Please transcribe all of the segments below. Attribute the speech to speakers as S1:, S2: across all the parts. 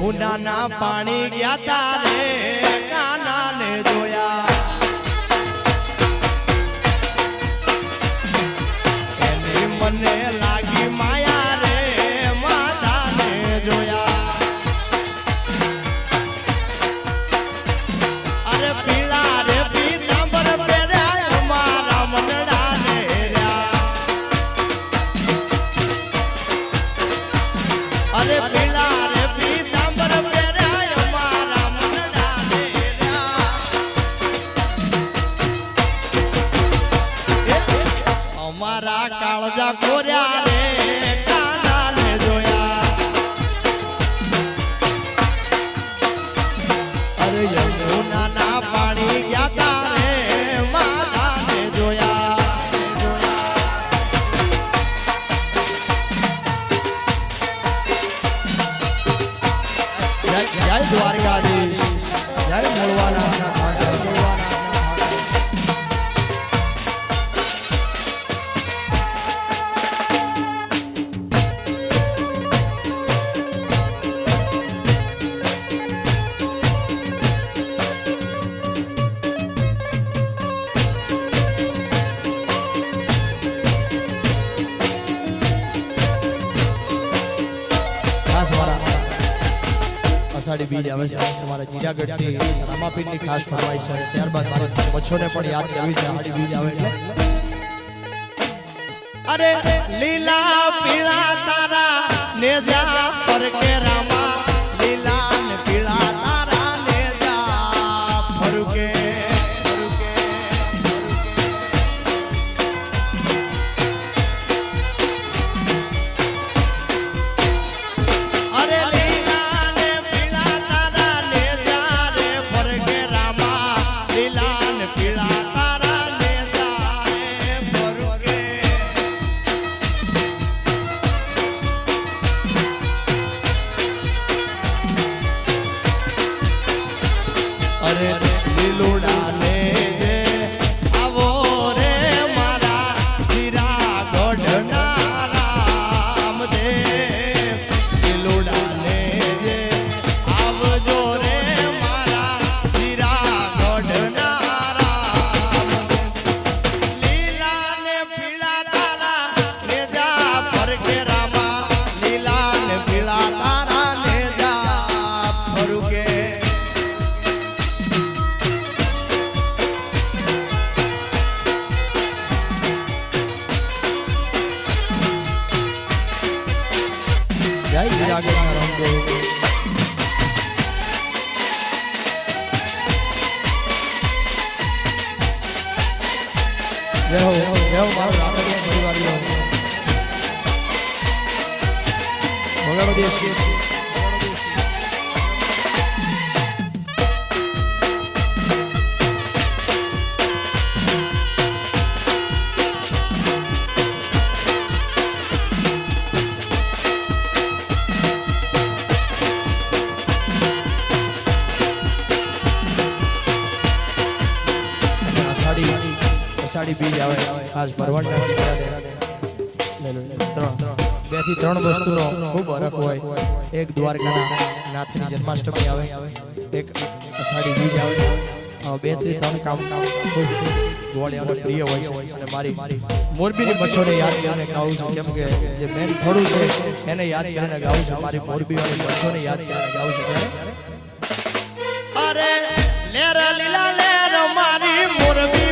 S1: યમુનાના પાણી ગયા તારે કાનાને જોયા એની મને લાગી માયા રે માતાને જોયા અરે પીળા રે પીતાંબર પહેર્યા મારા મનડાને અરે પીળા રે પીતાંબર પહેર્યા મારા મનડાને અમારા કાળજા કોર્યા રે કાનાને જોયા અરે યમુનાના પાણી ગયા તારે માતાને જોયા જય દ્વારકાધીશ જય મૂળવાના અષાઢી બીજ આવે છે તમારા જીરાગઢથી રામાપીરની ખાસ ફરમાઈશ છે ત્યારબાદ મારે મચ્છોને પણ યાદ કરવી છે અષાઢી બીજ આવે એટલે અરે લીલા પીળા તારા નેજા પર કે રામા લીલા ને પીળા તારા નેજા ફરકે જય જીરાગઢના રામદેવ જય હો મારા રામદેવ પરિવારીઓ બગાડો દેશી અષાઢી બીજ આવે ખાસ ભરવાડના બે થી ત્રણ વસ્તુનો ખૂબ હરખ હોય એક દ્વારકાના નાથની જન્માષ્ટમી આવે એક અષાઢી બીજ આવે બે થી ત્રણ કામ ખૂબ ગોળિયાનો પ્રિય હોય છે અને મારી મોરબીની મચ્છોને યાદ કરીને ગાવું છું કેમ કે જે મેન થોડું છે એને યાદ કરીને ગાવું છું મારી મોરબીવાળી મચ્છોને યાદ કરીને ગાવું છું અરે લેર લીલા લેર મારી મોરબી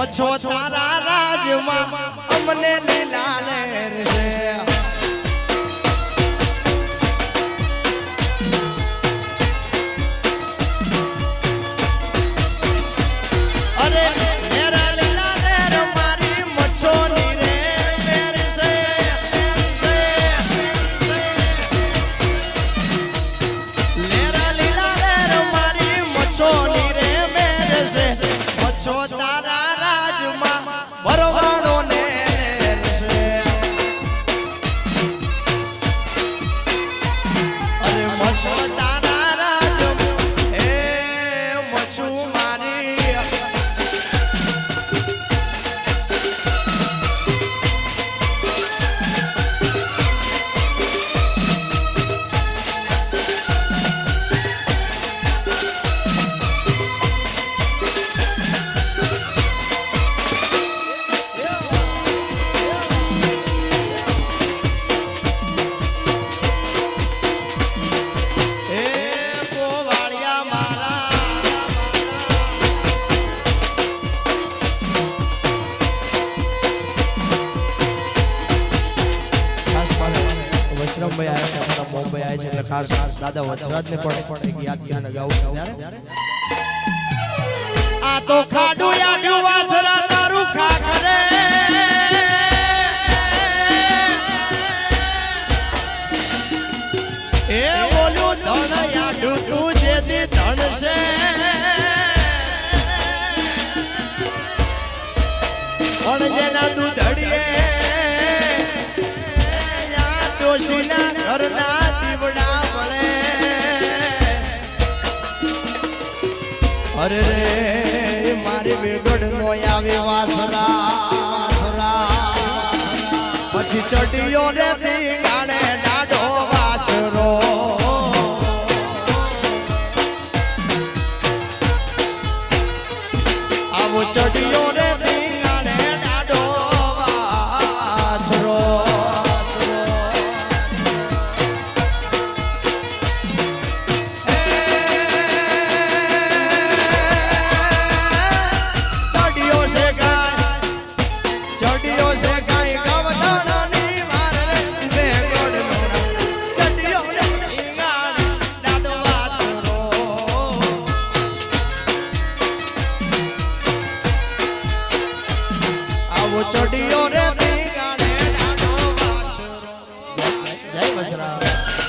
S1: મચ્છો તારા રાજમાં અમને લીલા લહેર છે અરે લેરા લીલા લહેર મારી મચ્છો ની રે લહેર છે લેરા લીલા લહેર મારી મચ્છો ની રે મેર છે મચ્છો તારા ભરવાડો ને અરે મચ્છો તારા રાજ એ મચ્છુ મારી ખાસ દાદા વજરાજને પણ એક યાદ કરીને ગાવું ત્યારે
S2: આ તો ખાડું યાડું વાછરા તારું ખા કરે એ બોલું ધણ યાડું તું જેથી ધણ છે પણ જેના દૂધડીએ યા દોશીના ઘરના દીવડા મળે
S1: અરે રે
S2: મારી બેગડ નો આવે વાસરા પછી ચડિયો રે તી ગાડે ડાડો વાછરો આવો ચડિયો રે તી ગાડે ડાડો વાછરો ચડિયો રે તી ગાડે ડાડો વાછરો
S1: જય વજરા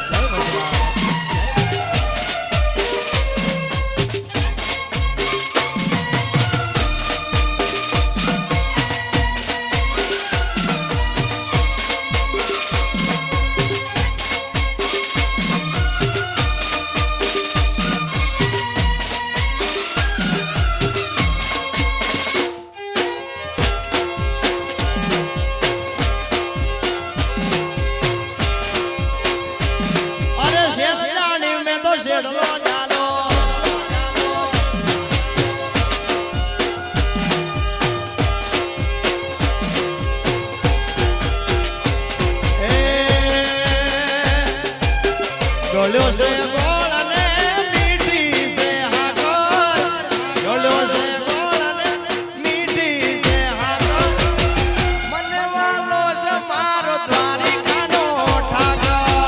S1: જય વજરા
S2: શેડલો જાલો એ ગોલ્યો છે ગોળ અને મીઠી છે હાકર ગોલ્યો છે ગોળ અને મીઠી છે હાકર મને વાલો છે મારો દ્વારિકાનો ઠાકર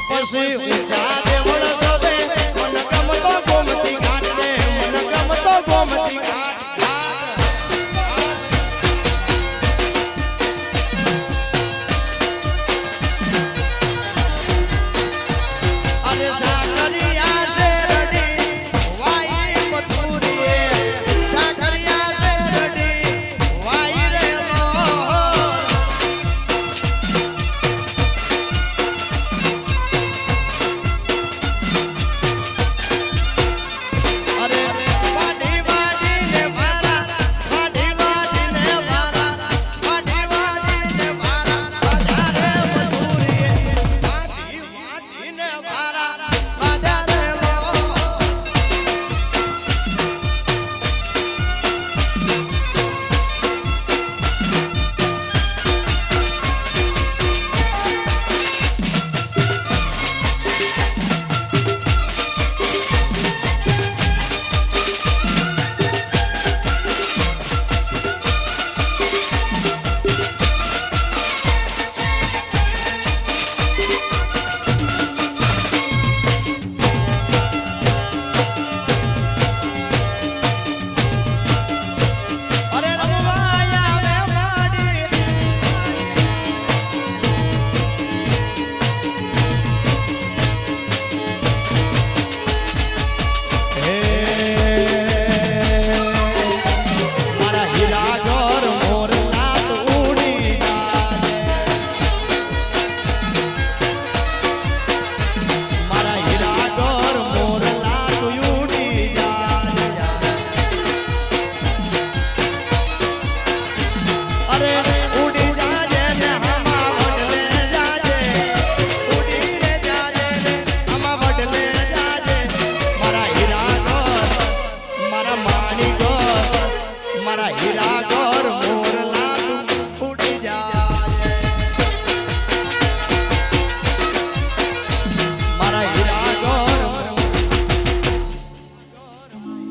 S2: પછી ઊંચા દેવળ સવે મન ગમતો ગોમતી ઘાટ રે મન ગમતો ગોમતી ઘાટ અરે સાકરિયા શેરડી વાઈ મથુરીએ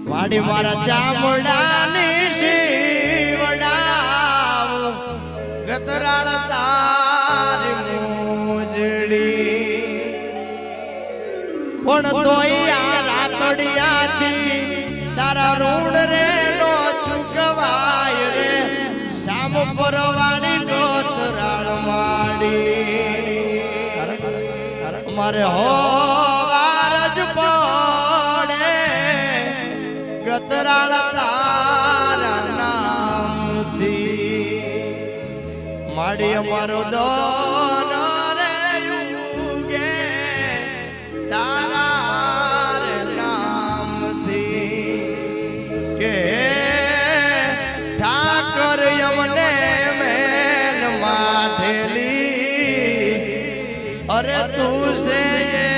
S2: વાડી મારા ચામડાની શિવડાવ ગતરાળ તારી મોજડી પણ તોય આ રાતડિયાથી તારા ઋણ રે નો ચૂકવાય રે શામ પરવાળી ગોતરાળ માડી મારે હો વારજ પડે ગતરાળ તારા નામથી માડી અમારો દોન રે યુગે તારા રે નામથી કે ઠાકર યમને મેલ માઠેલી અરે તું છે